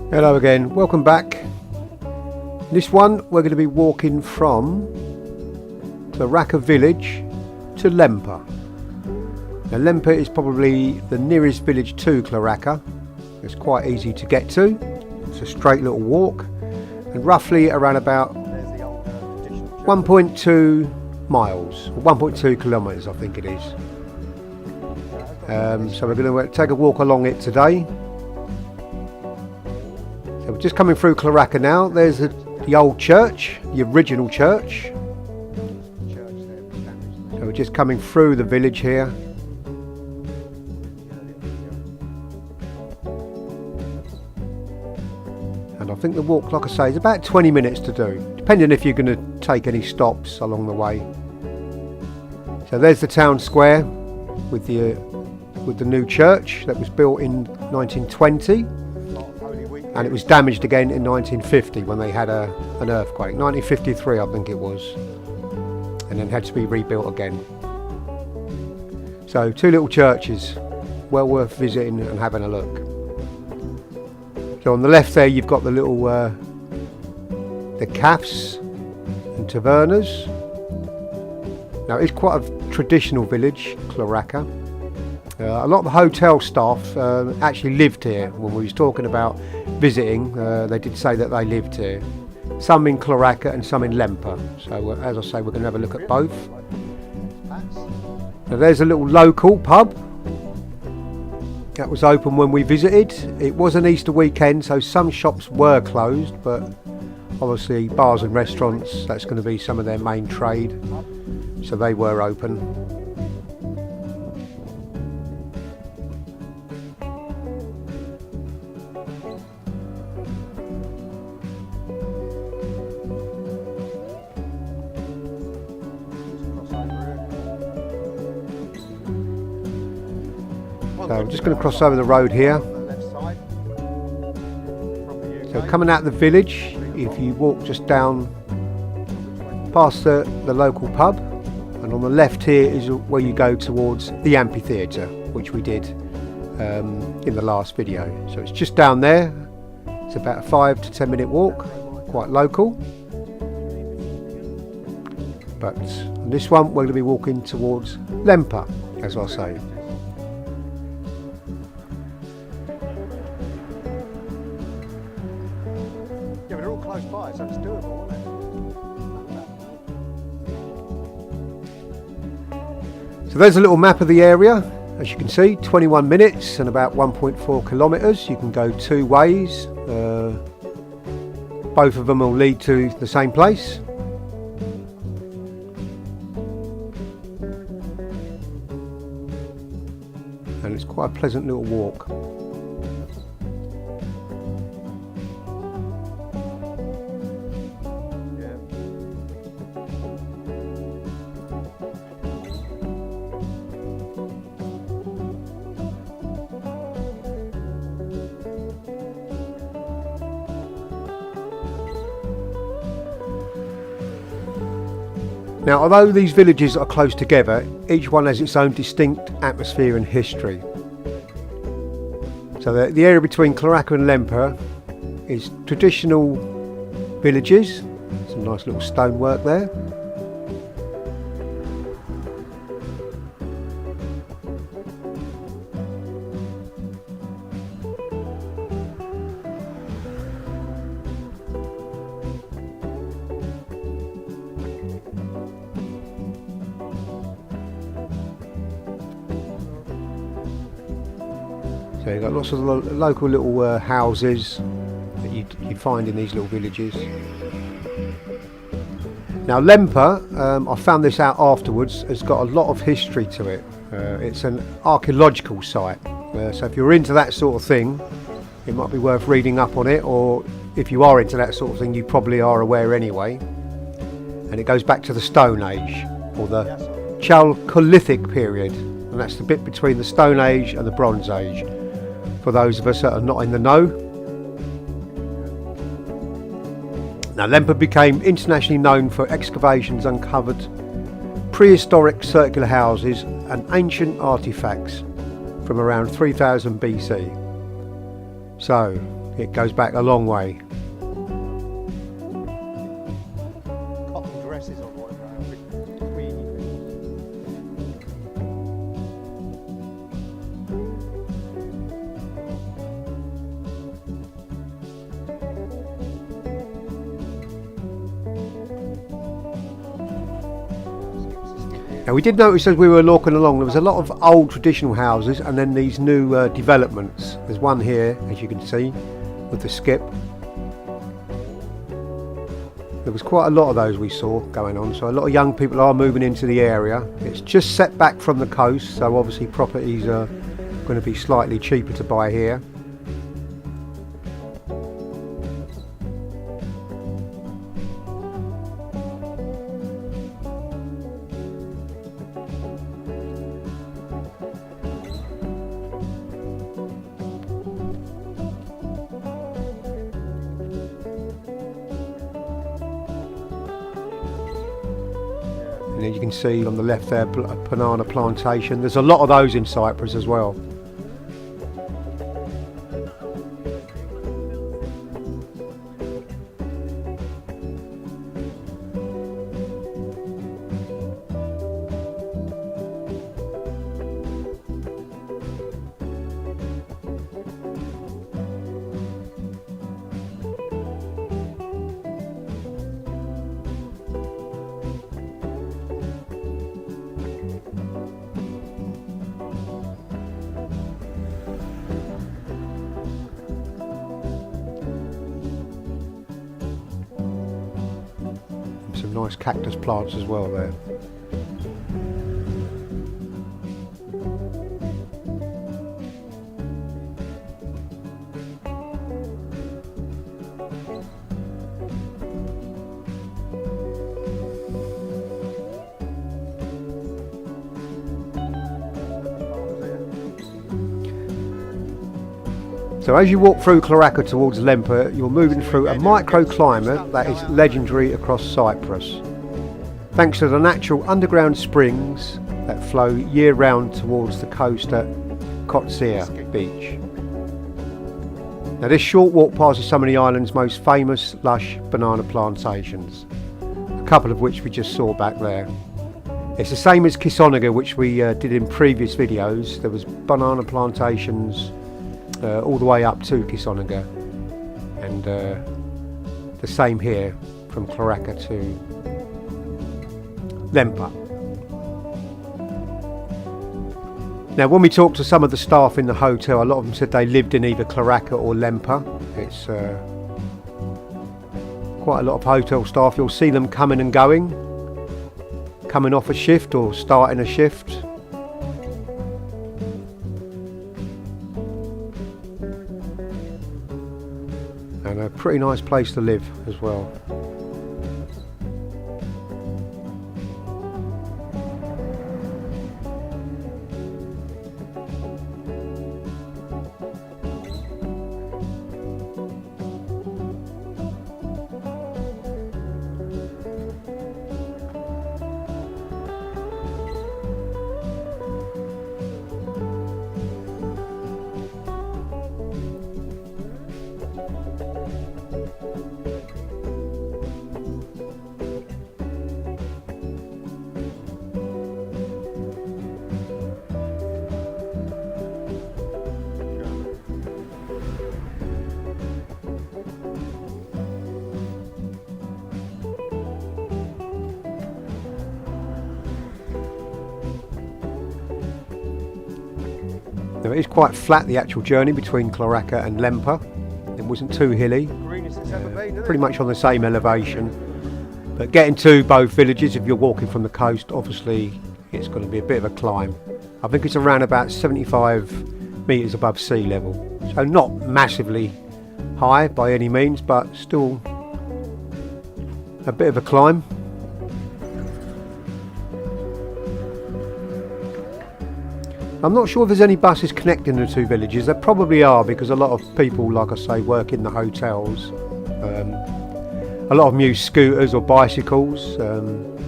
Hello again, welcome back. This one we're going to be walking from Chloraka village to Lempa. Now Lempa is probably the nearest village to Chloraka. It's quite easy to get to. It's a straight little walk and roughly around about 1.2 miles, or 1.2 kilometres I think it is. So we're going to take a walk along it today. So we're just coming through Chloraka now. There's the old church, the original church. So we're just coming through the village here. And I think the walk, like I say, is about 20 minutes to do, depending if you're going to take any stops along the way. So there's the town square with the new church that was built in 1920. And it was damaged again in 1950 when they had an earthquake. 1953 I think it was. And then had to be rebuilt again. So two little churches, well worth visiting and having a look. So on the left there you've got the little the cafes and tavernas. Now it's quite a traditional village, Chloraka. A lot of the hotel staff actually lived here. When we was talking about visiting, they did say that they lived here. Some in Chloraka and some in Lempa. So as I say, we're going to have a look at both. Now there's a little local pub that was open when we visited. It was an Easter weekend, so some shops were closed, but obviously bars and restaurants, that's going to be some of their main trade, so they were open. So I'm just going to cross over the road here. So coming out of the village, if you walk just down past the local pub, and on the left here is where you go towards the amphitheatre, which we did in the last video. So it's just down there. It's about a 5 to 10 minute walk, quite local. But on this one we're going to be walking towards Lempa, as I say. Close by, so it's doable, isn't it? So there's a little map of the area. As you can see, 21 minutes and about 1.4 kilometres. You can go two ways. Both of them will lead to the same place. And it's quite a pleasant little walk. Now, although these villages are close together, each one has its own distinct atmosphere and history. So the area between Chloraka and Lempa is traditional villages. Some nice little stonework there. So you've got lots of local little houses that you find in these little villages. Now Lempa, I found this out afterwards, has got a lot of history to it. It's an archaeological site, so if you're into that sort of thing, it might be worth reading up on it, or if you are into that sort of thing, you probably are aware anyway. And it goes back to the Stone Age, or the Chalcolithic period, and that's the bit between the Stone Age and the Bronze Age, for those of us that are not in the know. Now Lempa became internationally known for excavations uncovered prehistoric circular houses and ancient artifacts from around 3000 BC. So it goes back a long way. Cotton dresses on one now. Queenie. Now we did notice as we were walking along there was a lot of old traditional houses and then these new developments. There's one here, as you can see, with the skip. There was quite a lot of those we saw going on, so a lot of young people are moving into the area. It's just set back from the coast, so obviously properties are going to be slightly cheaper to buy here. And then you can see on the left there a banana plantation. There's a lot of those in Cyprus as well. Some nice cactus plants as well there. So as you walk through Chloraka towards Lempa, you're moving through a microclimate that is legendary across Cyprus. Thanks to the natural underground springs that flow year-round towards the coast at Kotzia Beach. Now this short walk passes some of the island's most famous lush banana plantations, a couple of which we just saw back there. It's the same as Cypriots, which we did in previous videos. There was banana plantations all the way up to Cypriots, and the same here from Chloraka to Lempa. Now when we talked to some of the staff in the hotel, a lot of them said they lived in either Chloraka or Lempa. It's quite a lot of hotel staff. You'll see them coming and going, coming off a shift or starting a shift. And a pretty nice place to live as well. Now it is quite flat, the actual journey between Chloraka and Lempa. It wasn't too hilly, Greenest it's ever been, isn't pretty it? much on the same elevation. But getting to both villages, if you're walking from the coast, obviously it's going to be a bit of a climb. I think it's around about 75 metres above sea level. So not massively high by any means, but still a bit of a climb. I'm not sure if there's any buses connecting the two villages. There probably are, because a lot of people, like I say, work in the hotels. A lot of them use scooters or bicycles,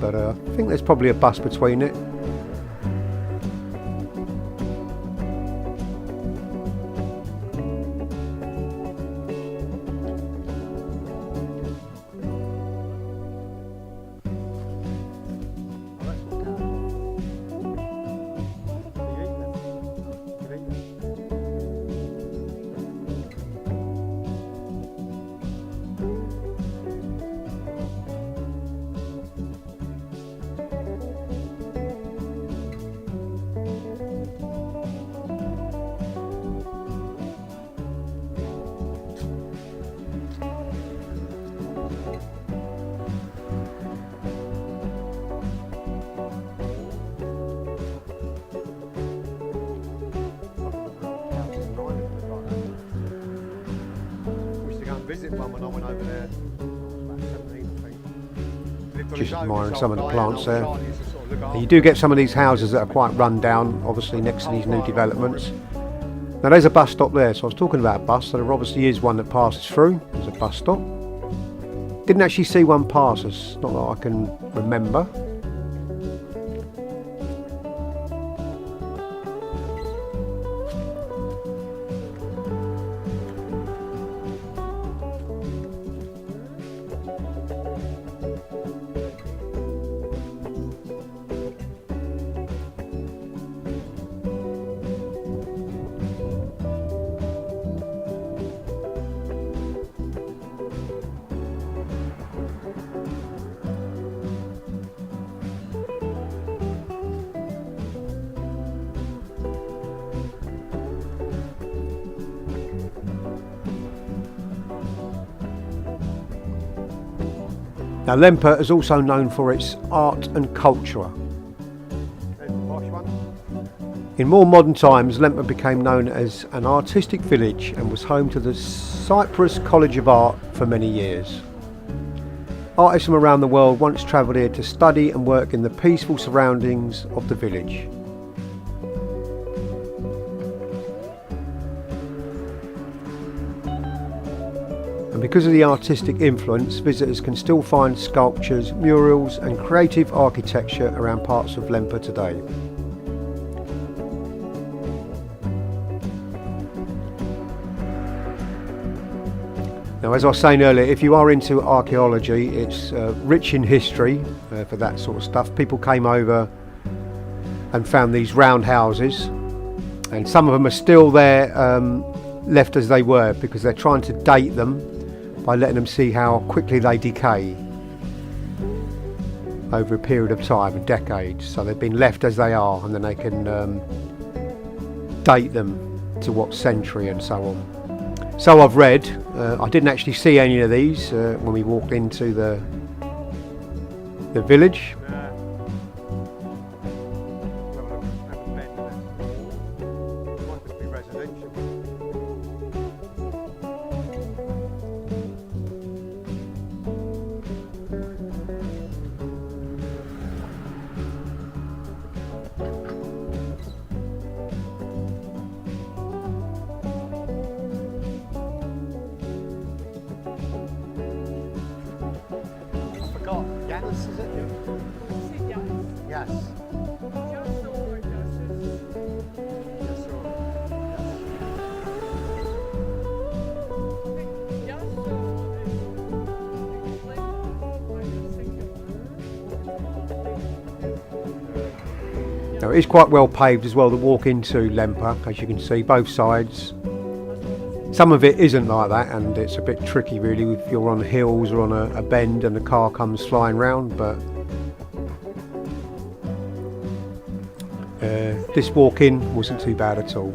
but I think there's probably a bus between it. visit one when I went over there. About 17, I think. Lived on Just his own, admiring this some old of the guy, plants an there. old guy, he used to sort of look And after you do get some of these houses that are quite run down, obviously next to these new developments. Now there's a bus stop there, so I was talking about a bus, so there obviously is one that passes through. There's a bus stop. Didn't actually see one pass us, not that I can remember. Now Lempa is also known for its art and culture. There's the posh one. In more modern times, Lempa became known as an artistic village and was home to the Cyprus College of Art for many years. Artists from around the world once travelled here to study and work in the peaceful surroundings of the village. And because of the artistic influence, visitors can still find sculptures, murals and creative architecture around parts of Lempa today. Now, as I was saying earlier, if you are into archaeology, it's rich in history for that sort of stuff. People came over and found these round houses, and some of them are still there, left as they were, because they're trying to date them by letting them see how quickly they decay over a period of time, decades. So they've been left as they are, and then they can date them to what century and so on. So I've read. I didn't actually see any of these when we walked into the village. Might just be residential. Janus, is it? Yes. Yes, Now it is quite well paved as well to walk into Lempa, as you can see, both sides. Some of it isn't like that, and it's a bit tricky really if you're on hills or on a bend and the car comes flying round, but this walk in wasn't too bad at all.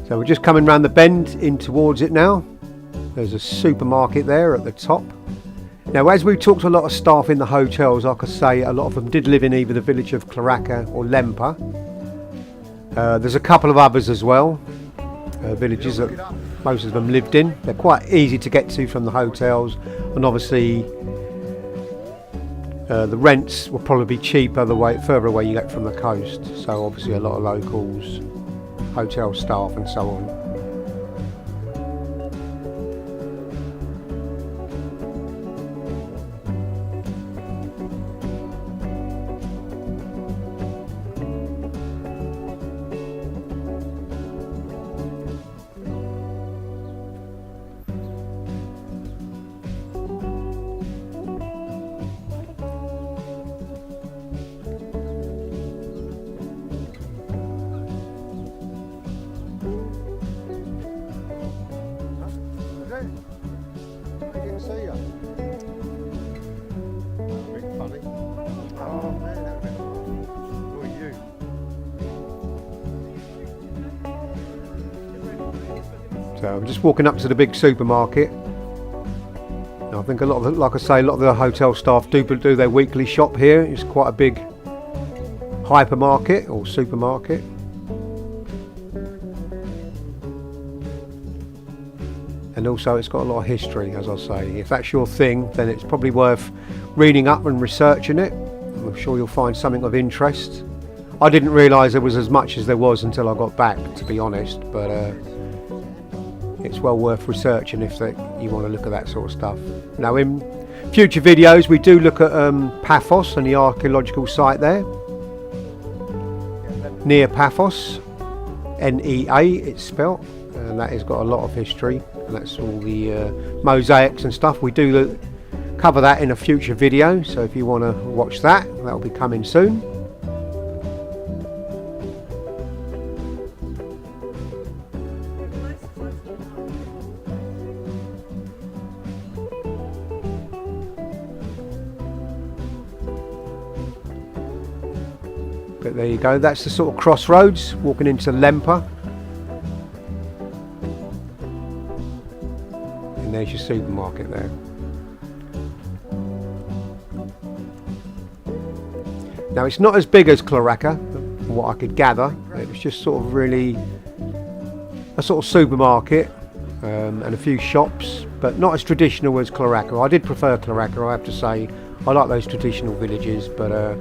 So we're just coming round the bend in towards it now. There's a supermarket there at the top. Now, as we talked to a lot of staff in the hotels, I could say a lot of them did live in either the village of Chloraka or Lempa. There's a couple of others as well, villages that most of them lived in. They're quite easy to get to from the hotels, and obviously the rents will probably be cheaper the further away you get from the coast. So obviously a lot of locals, hotel staff and so on. I didn't see you. That would be funny. Oh man, that would be funny. Who are you? So I'm just walking up to the big supermarket. Now, I've think a lot of the, like I say, a lot of the hotel staff do their weekly shop here. It's quite a big hypermarket or supermarket. And also it's got a lot of history, as I say. If that's your thing, then it's probably worth reading up and researching it. I'm sure you'll find something of interest. I didn't realise there was as much as there was until I got back, to be honest, but it's well worth researching if you want to look at that sort of stuff. Now, in future videos we do look at Paphos and the archaeological site there near Paphos, N-E-A it's spelt, and that has got a lot of history, and that's all the mosaics and stuff. We do cover that in a future video, so if you want to watch that, that'll be coming soon. But there you go, that's the sort of crossroads walking into Lempa. And there's your supermarket there. Now it's not as big as Chloraka, from what I could gather. It was just sort of really a sort of supermarket and a few shops, but not as traditional as Chloraka. I did prefer Chloraka, I have to say. I like those traditional villages, but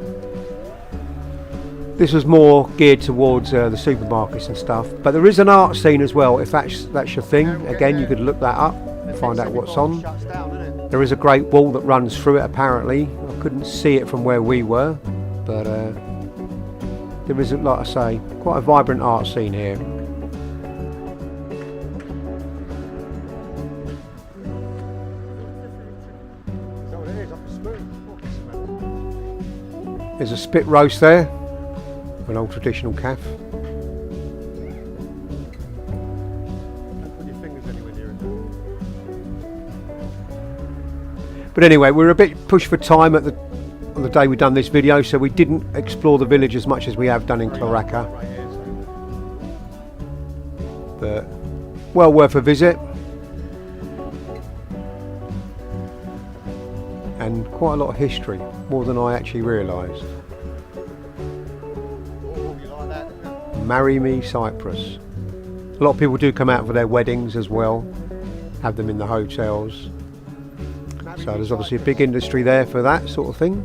this was more geared towards the supermarkets and stuff. But there is an art scene as well, if that's your thing. Again, you could look that up and find out what's on. There is a great wall that runs through it, apparently. I couldn't see it from where we were, but there is, like I say, quite a vibrant art scene here. There's a spit roast there, an old traditional calf. But anyway, we're a bit pushed for time on the day we done this video, so we didn't explore the village as much as we have done in Chloraka. But well worth a visit. And quite a lot of history, more than I actually realised. Marry me, Cyprus. A lot of people do come out for their weddings as well, have them in the hotels. So there's obviously a big industry there for that sort of thing.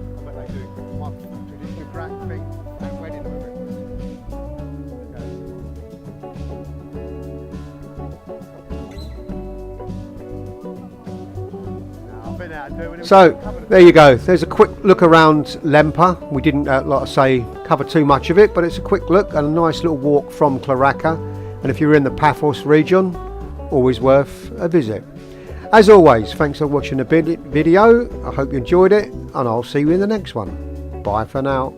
So there you go, there's a quick look around Lempa. We didn't, like I say, cover too much of it, but it's a quick look and a nice little walk from Chloraka. And if you're in the Paphos region, always worth a visit. As always, thanks for watching the video. I hope you enjoyed it, and I'll see you in the next one. Bye for now.